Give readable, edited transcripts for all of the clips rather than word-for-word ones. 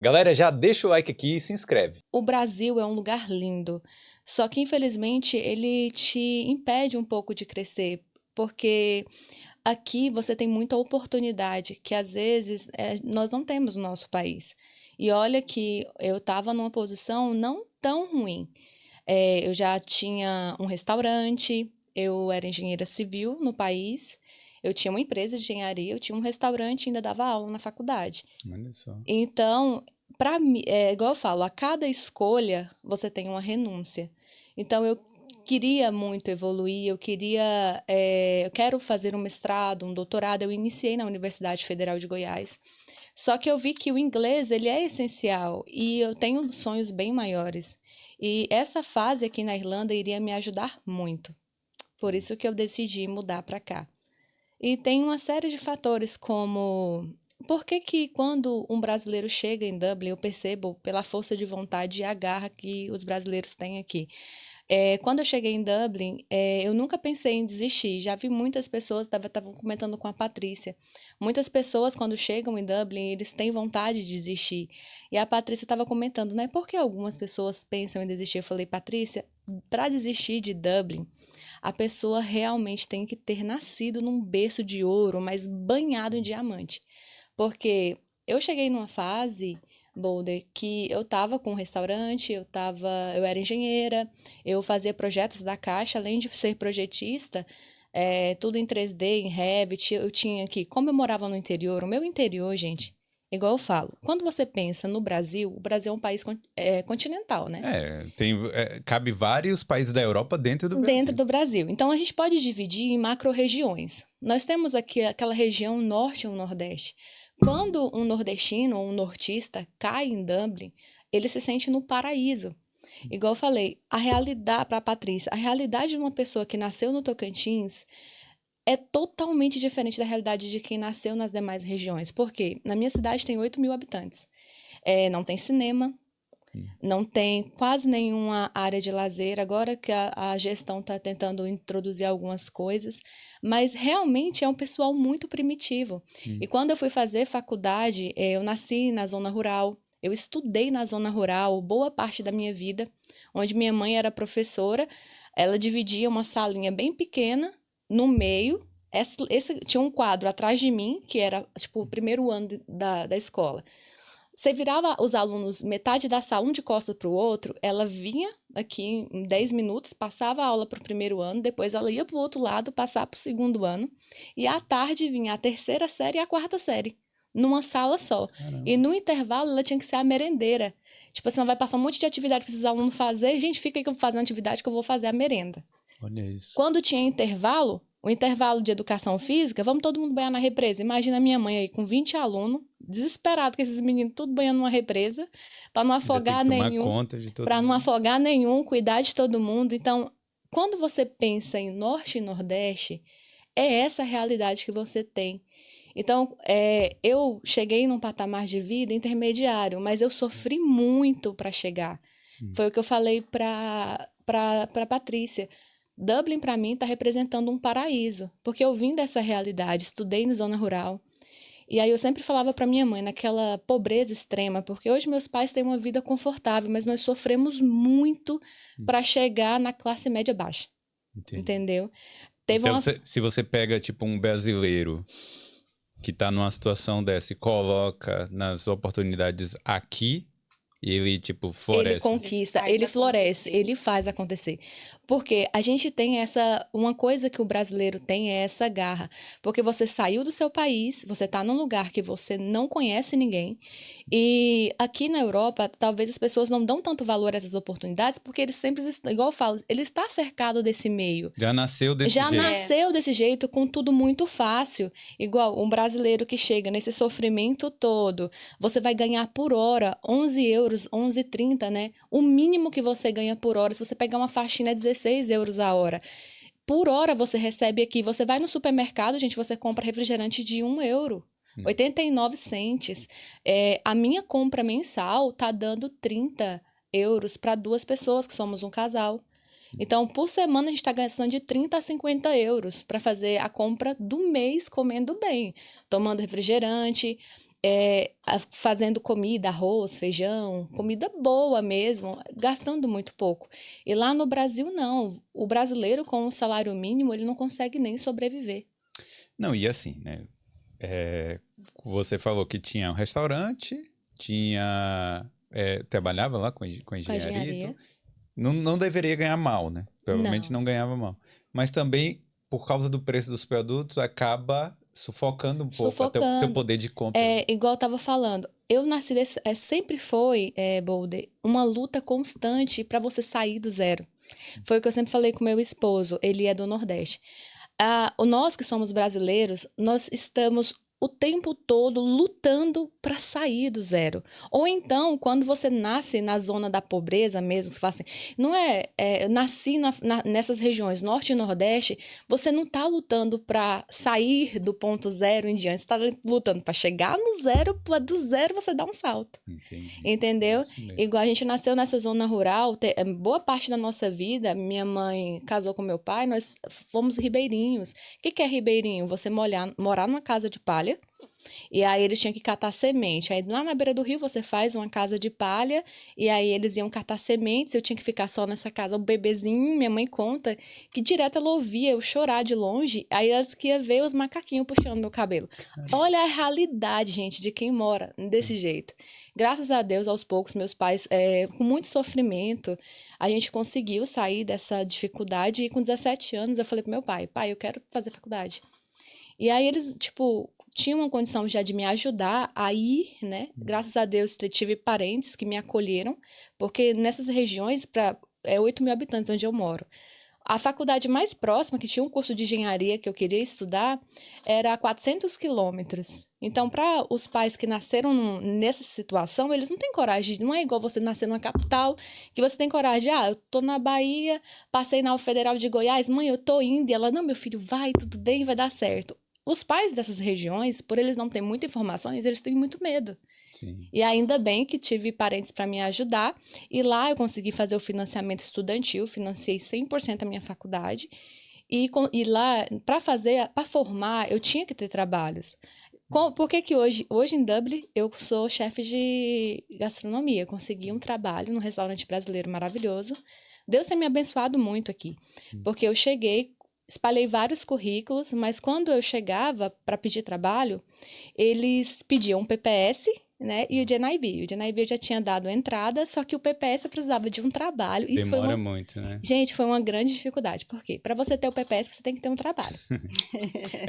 Galera, já deixa o like aqui e se inscreve. O Brasil é um lugar lindo, só que infelizmente ele te impede um pouco de crescer, porque aqui você tem muita oportunidade que às vezes nós não temos no nosso país. E olha que eu estava numa posição não tão ruim. Eu já tinha um restaurante, eu era engenheira civil no país, eu tinha uma empresa de engenharia, eu tinha um restaurante e ainda dava aula na faculdade. Olha só. Então, para mim, igual eu falo, a cada escolha você tem uma renúncia. Então, eu queria muito evoluir, eu quero fazer um mestrado, um doutorado. Eu iniciei na Universidade Federal de Goiás. Só que eu vi que o inglês, ele é essencial e eu tenho sonhos bem maiores. E essa fase aqui na Irlanda iria me ajudar muito. Por isso que eu decidi mudar para cá. E tem uma série de fatores como por que que quando um brasileiro chega em Dublin, eu percebo pela força de vontade e a garra que os brasileiros têm aqui. Quando eu cheguei em Dublin, eu nunca pensei em desistir. Já vi muitas pessoas, estavam comentando com a Patrícia. Muitas pessoas, quando chegam em Dublin, eles têm vontade de desistir. E a Patrícia estava comentando, né? Por que algumas pessoas pensam em desistir? Eu falei, Patrícia, para desistir de Dublin, a pessoa realmente tem que ter nascido num berço de ouro, mas banhado em diamante. Porque eu cheguei numa fase, Boulder, que eu estava com um restaurante, eu era engenheira, eu fazia projetos da Caixa, além de ser projetista, tudo em 3D, em Revit, eu tinha aqui, como eu morava no interior, o meu interior, gente, igual eu falo, quando você pensa no Brasil, o Brasil é um país continental, né? Cabe vários países da Europa dentro do Dentro Brasil. do Brasil. Então, a gente pode dividir em macro-regiões. Nós temos aqui aquela região norte e o nordeste. Quando um nordestino ou um nortista cai em Dublin, ele se sente no paraíso. Igual eu falei, a realidade, para a Patrícia, a realidade de uma pessoa que nasceu no Tocantins é totalmente diferente da realidade de quem nasceu nas demais regiões. Por quê? Na minha cidade tem 8 mil habitantes. Não tem cinema, não tem quase nenhuma área de lazer, agora que a gestão está tentando introduzir algumas coisas, mas realmente é um pessoal muito primitivo. E quando eu fui fazer faculdade, eu nasci na zona rural, eu estudei na zona rural boa parte da minha vida, onde minha mãe era professora, ela dividia uma salinha bem pequena no meio. Tinha um quadro atrás de mim, que era tipo o primeiro ano da escola. Você virava os alunos metade da sala, um de costas para o outro, ela vinha aqui em 10 minutos, passava a aula para o primeiro ano, depois ela ia para o outro lado, passar para o segundo ano, e à tarde vinha a terceira série e a quarta série, numa sala só. Caramba. E no intervalo ela tinha que ser a merendeira. Tipo assim, ela vai passar um monte de atividade para esses alunos fazer, gente, fica aí que eu vou fazer uma atividade que eu vou fazer a merenda. Olha isso. Quando tinha intervalo, o intervalo de educação física, vamos todo mundo banhar na represa. Imagina a minha mãe aí com 20 alunos, desesperado com esses meninos tudo banhando numa represa, para não afogar nenhum, para não afogar nenhum, cuidar de todo mundo. Então, quando você pensa em Norte e Nordeste, é essa a realidade que você tem. Então, eu cheguei num patamar de vida intermediário, mas eu sofri muito para chegar. Foi o que eu falei para Patrícia. Dublin, para mim, está representando um paraíso, porque eu vim dessa realidade, estudei na zona rural. E aí eu sempre falava para minha mãe, naquela pobreza extrema, porque hoje meus pais têm uma vida confortável, mas nós sofremos muito para chegar na classe média baixa. Entendi. Entendeu? Então, se você pega, tipo, um brasileiro que está numa situação dessa e coloca nas oportunidades aqui, e ele, tipo, floresce. Ele conquista, ele floresce, ele faz acontecer. Porque a gente tem uma coisa que o brasileiro tem é essa garra. Porque você saiu do seu país, você está num lugar que você não conhece ninguém. E aqui na Europa, talvez as pessoas não dão tanto valor a essas oportunidades, porque eles sempre, igual eu falo, ele está cercado desse meio. Já nasceu desse jeito. Já nasceu desse jeito, com tudo muito fácil. Igual um brasileiro que chega nesse sofrimento todo, você vai ganhar por hora 11 euros, 11,30, né? O mínimo que você ganha por hora, se você pegar uma faxina, é 16 euros a hora. Por hora você recebe aqui, você vai no supermercado, gente, você compra refrigerante de 1 euro. 89 centes. A minha compra mensal tá dando 30 euros para 2 pessoas, que somos um casal. Então, por semana, a gente está gastando de 30 a 50 euros para fazer a compra do mês comendo bem, tomando refrigerante. fazendo comida, arroz, feijão, comida boa mesmo, gastando muito pouco. E lá no Brasil, não. O brasileiro, com o salário mínimo, ele não consegue nem sobreviver. Não, e assim, né? Você falou que tinha um restaurante, trabalhava lá com engenharia, então não deveria ganhar mal, né? Provavelmente não ganhava mal. Mas também, por causa do preço dos produtos, acaba sufocando um pouco até o seu poder de compra. Igual eu estava falando, eu nasci sempre foi, Boulder, uma luta constante para você sair do zero. Foi o que eu sempre falei com meu esposo, ele é do Nordeste. Nós que somos brasileiros, nós estamos o tempo todo lutando para sair do zero. Ou então, quando você nasce na zona da pobreza mesmo, você fala assim, não eu nasci nessas regiões norte e nordeste, você não está lutando para sair do ponto zero em diante, você está lutando para chegar no zero, para do zero você dar um salto. Entendi. Entendeu? Igual a gente nasceu nessa zona rural, boa parte da nossa vida, minha mãe casou com meu pai, nós fomos ribeirinhos. O que é ribeirinho? Você morar numa casa de palha, e aí eles tinham que catar semente. Aí lá na beira do rio você faz uma casa de palha, e aí eles iam catar sementes, eu tinha que ficar só nessa casa, o bebezinho, minha mãe conta, que direto ela ouvia eu chorar de longe, aí ela disse que ia ver os macaquinhos puxando meu cabelo. Olha a realidade, gente, de quem mora desse jeito. Graças a Deus, aos poucos, meus pais, com muito sofrimento, a gente conseguiu sair dessa dificuldade, e com 17 anos eu falei pro meu pai, eu quero fazer faculdade. E aí eles, tinham uma condição já de me ajudar a ir, né? Graças a Deus, tive parentes que me acolheram, porque nessas regiões, 8 mil habitantes onde eu moro, a faculdade mais próxima, que tinha um curso de engenharia que eu queria estudar, era a 400 quilômetros. Então, para os pais que nasceram nessa situação, eles não têm coragem, não é igual você nascer numa capital, que você tem coragem, eu tô na Bahia, passei na Federal de Goiás, mãe, eu tô indo, e ela, não, meu filho, vai, tudo bem, vai dar certo. Os pais dessas regiões, por eles não terem muita informação, eles têm muito medo. Sim. E ainda bem que tive parentes para me ajudar. E lá eu consegui fazer o financiamento estudantil, financiei 100% a minha faculdade. E lá, para formar, eu tinha que ter trabalhos. Por que hoje em Dublin eu sou chefe de gastronomia? Consegui um trabalho num restaurante brasileiro maravilhoso. Deus tem me abençoado muito aqui. Porque eu cheguei, espalhei vários currículos, mas quando eu chegava para pedir trabalho, eles pediam um PPS, né, e o GNIB. O GNIB eu já tinha dado a entrada, só que o PPS eu precisava de um trabalho. Isso demora muito, né? Gente, foi uma grande dificuldade. Por quê? Para você ter o PPS, você tem que ter um trabalho.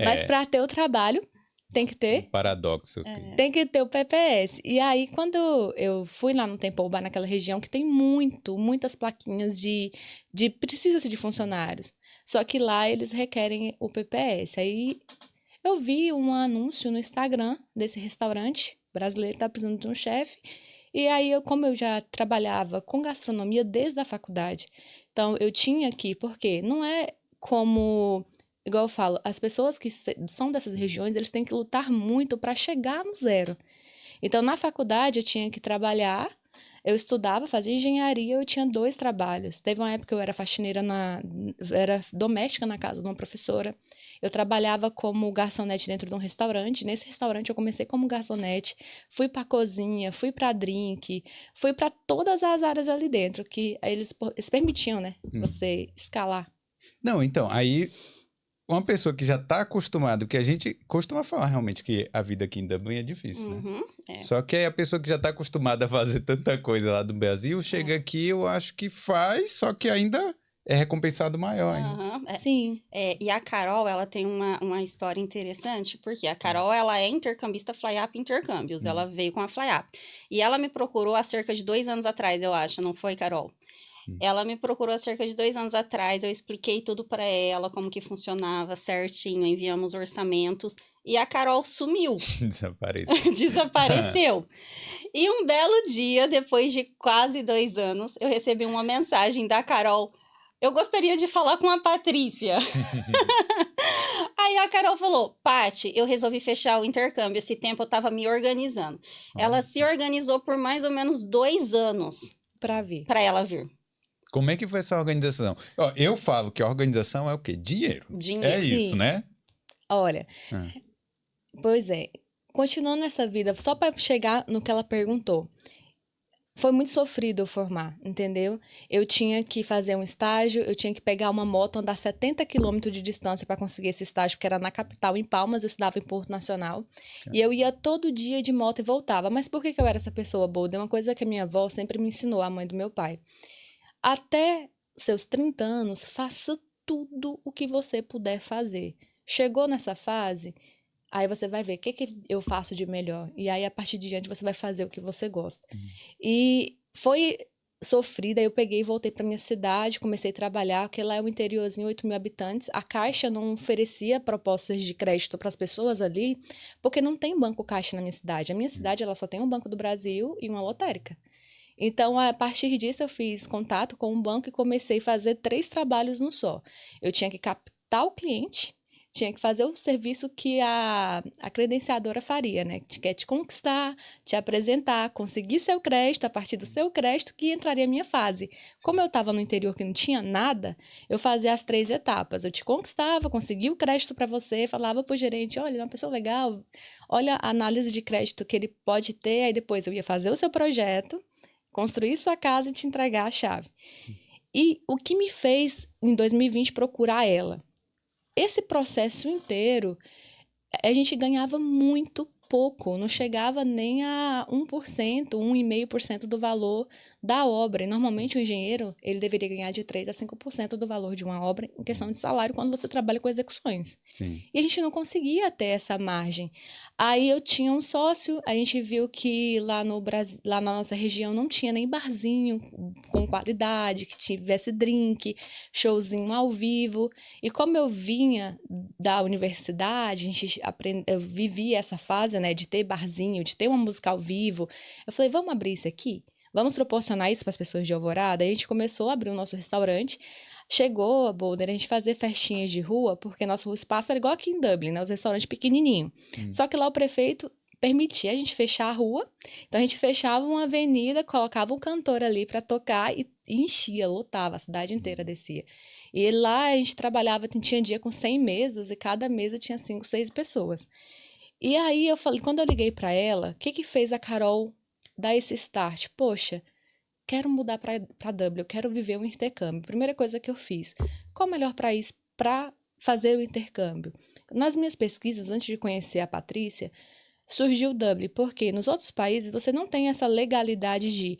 Mas para ter o trabalho, tem que ter... paradoxo. Tem que ter o PPS. E aí, quando eu fui lá no Temple Bar, naquela região que tem muitas plaquinhas de precisa-se de funcionários. Só que lá eles requerem o PPS. Aí eu vi um anúncio no Instagram desse restaurante brasileiro, tá precisando de um chefe. E aí, como eu já trabalhava com gastronomia desde a faculdade, então eu tinha aqui, porque não é como... Igual eu falo, as pessoas que são dessas regiões, eles têm que lutar muito para chegar no zero. Então, na faculdade, eu tinha que trabalhar, eu estudava, fazia engenharia, eu tinha 2 trabalhos. Teve uma época que eu era faxineira, era doméstica na casa de uma professora. Eu trabalhava como garçonete dentro de um restaurante. Nesse restaurante, eu comecei como garçonete, fui para a cozinha, fui para drink, fui para todas as áreas ali dentro, que eles permitiam, né, você escalar. Não, então, aí... Uma pessoa que já está acostumada, porque a gente costuma falar realmente que a vida aqui em Dublin é difícil, né? Só que aí a pessoa que já está acostumada a fazer tanta coisa lá do Brasil, chega aqui, eu acho que faz, só que ainda é recompensado maior ainda. Sim. E a Carol, ela tem uma história interessante, porque a Carol, ela é intercambista Flyup Intercâmbios, ela veio com a Flyup. E ela me procurou há cerca de 2 anos atrás, eu acho, não foi, Carol? Ela me procurou há cerca de 2 anos atrás, eu expliquei tudo para ela, como que funcionava certinho, enviamos orçamentos, e a Carol sumiu. Desapareceu. Desapareceu. E um belo dia, depois de quase 2 anos, eu recebi uma mensagem da Carol: eu gostaria de falar com a Patrícia. Aí a Carol falou: Paty, eu resolvi fechar o intercâmbio, esse tempo eu tava me organizando. Ela se organizou por mais ou menos 2 anos para ela vir. Como é que foi essa organização? Ó, eu falo que a organização é o quê? Dinheiro. Dinheiro. É isso, né? Olha, pois é. continuando essa vida, só para chegar no que ela perguntou. Foi muito sofrido eu formar, entendeu? Eu tinha que fazer um estágio, eu tinha que pegar uma moto, andar 70 quilômetros de distância para conseguir esse estágio, porque era na capital, em Palmas, eu estudava em Porto Nacional. E eu ia todo dia de moto e voltava. Mas por que eu era essa pessoa boa? É uma coisa que a minha avó sempre me ensinou, a mãe do meu pai. Até seus 30 anos, faça tudo o que você puder fazer. Chegou nessa fase, aí você vai ver o que eu faço de melhor. E aí, a partir de diante, você vai fazer o que você gosta. E foi sofrida, eu peguei e voltei para minha cidade, comecei a trabalhar, porque lá é um interiorzinho, 8.000 habitantes. A Caixa não oferecia propostas de crédito para as pessoas ali, porque não tem banco Caixa na minha cidade. A minha cidade, ela só tem um Banco do Brasil e uma lotérica. Então, a partir disso, eu fiz contato com um banco e comecei a fazer 3 trabalhos no só. Eu tinha que captar o cliente, tinha que fazer o serviço que a credenciadora faria, né? Que é te conquistar, te apresentar, conseguir seu crédito, a partir do seu crédito que entraria a minha fase. Como eu estava no interior que não tinha nada, eu fazia as 3 etapas. Eu te conquistava, conseguia o crédito para você, falava para o gerente, olha, é uma pessoa legal, olha a análise de crédito que ele pode ter, aí depois eu ia fazer o seu projeto, construir sua casa e te entregar a chave. E o que me fez, em 2020, procurar ela? Esse processo inteiro, a gente ganhava muito pouco, não chegava nem a 1%, 1,5% do valor da obra. E normalmente o engenheiro, ele deveria ganhar de 3% a 5% do valor de uma obra em questão de salário quando você trabalha com execuções. Sim. E a gente não conseguia ter essa margem. Aí eu tinha um sócio, a gente viu que lá no Brasil, lá na nossa região não tinha nem barzinho com qualidade, que tivesse drink, showzinho ao vivo. E como eu vinha da universidade, eu vivi essa fase, né, de ter barzinho, de ter uma música ao vivo. Eu falei, vamos abrir isso aqui? Vamos proporcionar isso para as pessoas de Alvorada? Aí a gente começou a abrir o nosso restaurante. Chegou a Boulder, a gente fazer festinhas de rua, porque nosso espaço era igual aqui em Dublin, né? Os restaurantes pequenininhos. Só que lá o prefeito permitia a gente fechar a rua. Então a gente fechava uma avenida, colocava um cantor ali para tocar e enchia, lotava, a cidade inteira descia. E lá a gente trabalhava, tinha dia com 100 mesas e cada mesa tinha 5, 6 pessoas. E aí eu falei, quando eu liguei para ela, o que fez a Carol dar esse start? Poxa, quero mudar para Dublin, eu quero viver um intercâmbio. Primeira coisa que eu fiz, qual o melhor país para fazer o intercâmbio? Nas minhas pesquisas, antes de conhecer a Patrícia, surgiu Dublin, porque nos outros países você não tem essa legalidade de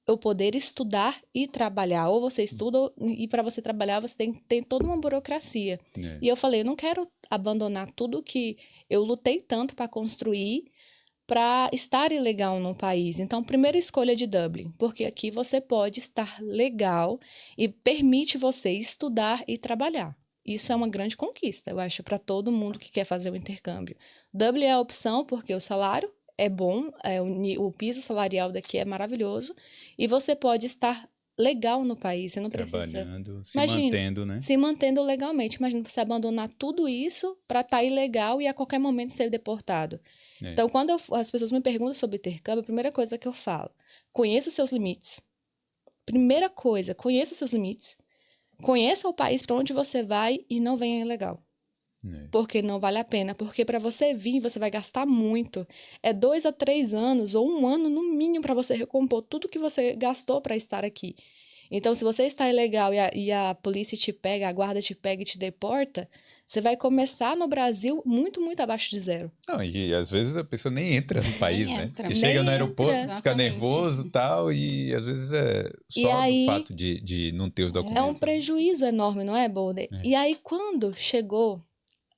eu poder estudar e trabalhar. Ou você estuda e para você trabalhar você tem toda uma burocracia. E eu falei, eu não quero abandonar tudo que eu lutei tanto para construir para estar ilegal no país. Então, primeira escolha de Dublin, porque aqui você pode estar legal e permite você estudar e trabalhar. Isso é uma grande conquista, eu acho, para todo mundo que quer fazer o intercâmbio. Dublin é a opção porque o salário é bom, o piso salarial daqui é maravilhoso e você pode estar legal no país, você não precisa... Trabalhando, se mantendo, né? Se mantendo legalmente. Imagina você abandonar tudo isso para estar ilegal e a qualquer momento ser deportado. Então, quando as pessoas me perguntam sobre intercâmbio, a primeira coisa que eu falo, conheça seus limites. Primeira coisa, conheça seus limites. Conheça o país para onde você vai e não venha ilegal. Porque não vale a pena. Porque para você vir, você vai gastar muito. É 2 a 3 anos ou 1 ano no mínimo para você recompor tudo que você gastou para estar aqui. Então, se você está ilegal e a polícia te pega, a guarda te pega e te deporta, você vai começar no Brasil muito, muito abaixo de zero. Não, e às vezes a pessoa nem entra no país, né? Porque chega no aeroporto, fica nervoso e tal, e às vezes é só do fato de não ter os documentos. É um prejuízo enorme, não é, Boulder? E aí, quando chegou,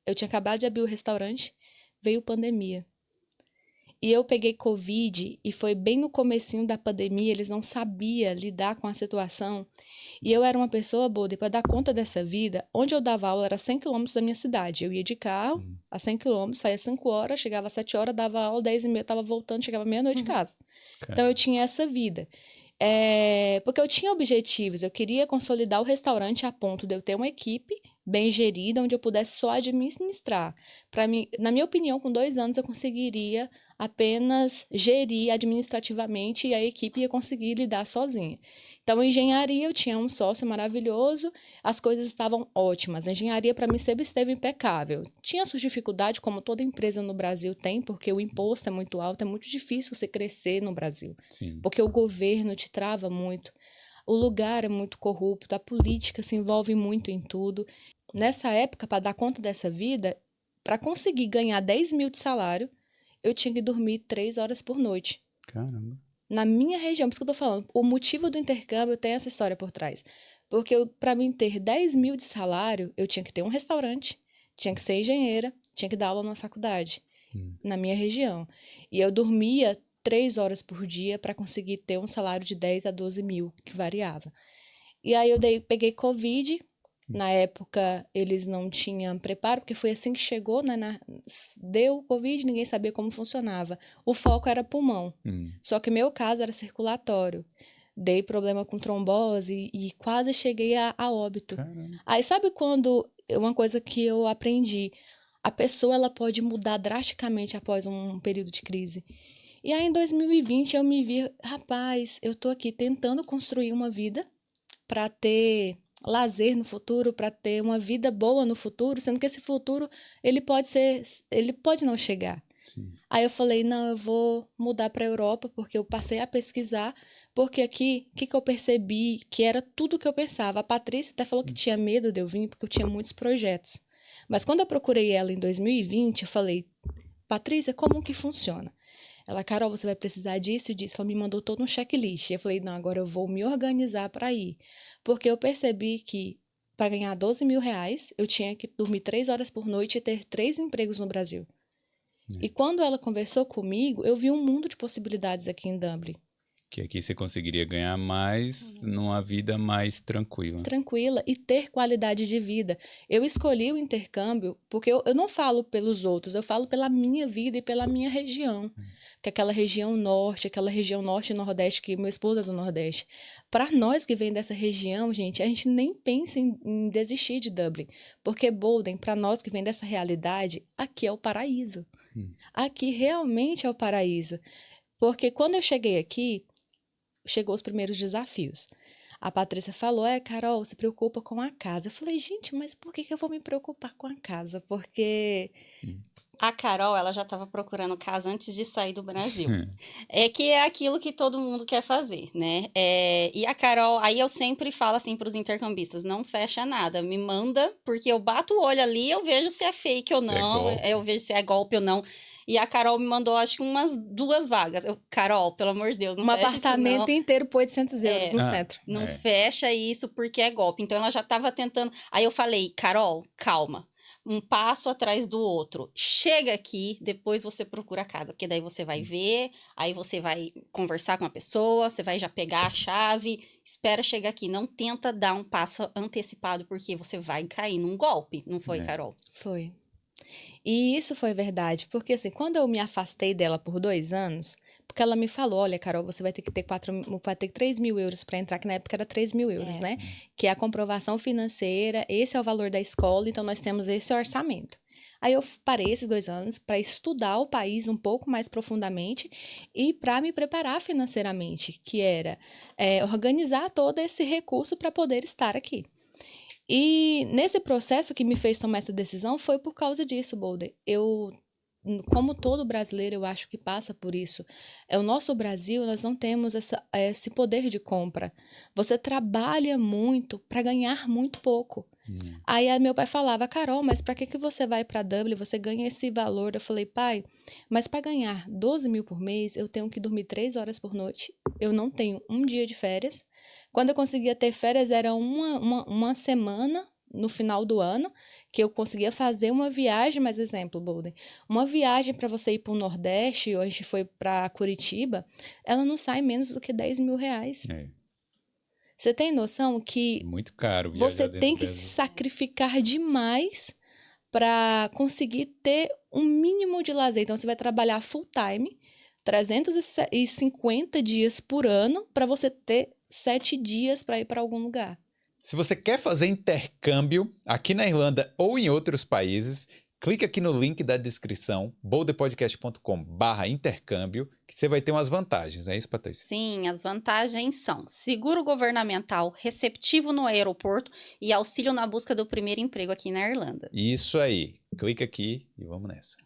eu tinha acabado de abrir o restaurante, veio pandemia. E eu peguei Covid e foi bem no comecinho da pandemia, eles não sabiam lidar com a situação. E eu era uma pessoa, Boulder, para dar conta dessa vida, onde eu dava aula era 100 km da minha cidade. Eu ia de carro a 100 km, saía às 5 horas, chegava às 7 horas, dava aula, 10h30, estava voltando, chegava meia-noite de casa. Então eu tinha essa vida. Porque eu tinha objetivos, eu queria consolidar o restaurante a ponto de eu ter uma equipe bem gerida, onde eu pudesse só administrar. Para mim, na minha opinião, com 2 anos eu conseguiria apenas gerir administrativamente e a equipe ia conseguir lidar sozinha. Então, a engenharia, eu tinha um sócio maravilhoso, as coisas estavam ótimas. A engenharia, para mim, sempre esteve impecável. Tinha suas dificuldades, como toda empresa no Brasil tem, porque o imposto é muito alto, é muito difícil você crescer no Brasil. Sim. Porque o governo te trava muito. O lugar é muito corrupto, a política se envolve muito em tudo. Nessa época, para dar conta dessa vida, para conseguir ganhar 10 mil de salário, eu tinha que dormir 3 horas por noite. Caramba. Na minha região, por isso que eu tô falando, o motivo do intercâmbio tem essa história por trás. Porque para mim ter 10 mil de salário, eu tinha que ter um restaurante, tinha que ser engenheira, tinha que dar aula na faculdade, na minha região. E eu dormia 3 horas por dia para conseguir ter um salário de 10 a 12 mil, que variava. E aí eu peguei Covid. Na época, eles não tinham preparo, porque foi assim que chegou, né? Deu Covid, ninguém sabia como funcionava. O foco era pulmão. Só que meu caso era circulatório. Dei problema com trombose e quase cheguei a óbito. Caramba. Aí sabe quando... Uma coisa que eu aprendi. A pessoa ela pode mudar drasticamente após um período de crise. E aí, em 2020, eu me vi... Rapaz, eu tô aqui tentando construir uma vida para ter... lazer no futuro, para ter uma vida boa no futuro, sendo que esse futuro ele pode não chegar. Sim. Aí eu falei, não, eu vou mudar para a Europa, porque eu passei a pesquisar, porque aqui, o que eu percebi, que era tudo que eu pensava. A Patrícia até falou que tinha medo de eu vir, porque eu tinha muitos projetos. Mas quando eu procurei ela em 2020, eu falei, Patrícia, como que funciona? Ela, Carol, você vai precisar disso e disso. Ela me mandou todo um checklist. Eu falei, não, agora eu vou me organizar para ir. Porque eu percebi que para ganhar 12 mil reais, eu tinha que dormir 3 horas por noite e ter 3 empregos no Brasil. E quando ela conversou comigo, eu vi um mundo de possibilidades aqui em Dublin. Que aqui você conseguiria ganhar mais numa vida mais tranquila. Tranquila e ter qualidade de vida. Eu escolhi o intercâmbio porque eu não falo pelos outros, eu falo pela minha vida e pela minha região. Que é aquela região norte e nordeste, que meu esposo é do Nordeste. Para nós que vem dessa região, gente, a gente nem pensa em desistir de Dublin. Porque Bolden, para nós que vem dessa realidade, aqui é o paraíso. Aqui realmente é o paraíso. Porque quando eu cheguei aqui, chegou os primeiros desafios. A Patrícia falou, Carol, se preocupa com a casa. Eu falei, gente, mas por que eu vou me preocupar com a casa? Porque... A Carol, ela já estava procurando casa antes de sair do Brasil. Que é aquilo que todo mundo quer fazer, né? E a Carol, aí eu sempre falo assim para os intercambistas, não fecha nada, me manda, porque eu bato o olho ali, eu vejo se é fake ou não, eu vejo se é golpe ou não. E a Carol me mandou, acho que umas 2 vagas. Carol, pelo amor de Deus, não fecha apartamento isso, não. inteiro por 800 euros no centro. Não fecha isso porque é golpe. Então, ela já estava tentando... Aí eu falei, Carol, calma. Um passo atrás do outro. Chega aqui, depois você procura a casa. Porque daí você vai ver, aí você vai conversar com a pessoa, você vai já pegar a chave. Espera chegar aqui. Não tenta dar um passo antecipado, porque você vai cair num golpe. Não foi, Carol? Foi. E isso foi verdade, porque assim, quando eu me afastei dela por 2 anos, porque ela me falou, olha, Carol, você vai ter que ter 3 mil euros para entrar, que na época era 3 mil euros, né? Que é a comprovação financeira, esse é o valor da escola, então nós temos esse orçamento. Aí eu parei esses 2 anos para estudar o país um pouco mais profundamente e para me preparar financeiramente, que era organizar todo esse recurso para poder estar aqui. E nesse processo que me fez tomar essa decisão foi por causa disso, Bolder. Como todo brasileiro, eu acho que passa por isso. O nosso Brasil, nós não temos esse poder de compra. Você trabalha muito para ganhar muito pouco. Aí meu pai falava, Carol, mas para que você vai para Dublin? Você ganha esse valor. Eu falei, pai, mas para ganhar 12 mil por mês, eu tenho que dormir 3 horas por noite. Eu não tenho um dia de férias. Quando eu conseguia ter férias, era uma semana no final do ano, que eu conseguia fazer uma viagem, mais exemplo, Bolden, uma viagem para você ir para o Nordeste, ou a gente foi para Curitiba, ela não sai menos do que 10 mil reais. Você tem noção que muito caro você tem que se sacrificar demais para conseguir ter um mínimo de lazer. Então, você vai trabalhar full time, 350 dias por ano, para você ter 7 dias para ir para algum lugar. Se você quer fazer intercâmbio aqui na Irlanda ou em outros países, clica aqui no link da descrição, boldepodcast.com/intercâmbio, que você vai ter umas vantagens, não é isso, Patrícia? Sim, as vantagens são seguro governamental, receptivo no aeroporto e auxílio na busca do primeiro emprego aqui na Irlanda. Isso aí. Clica aqui e vamos nessa.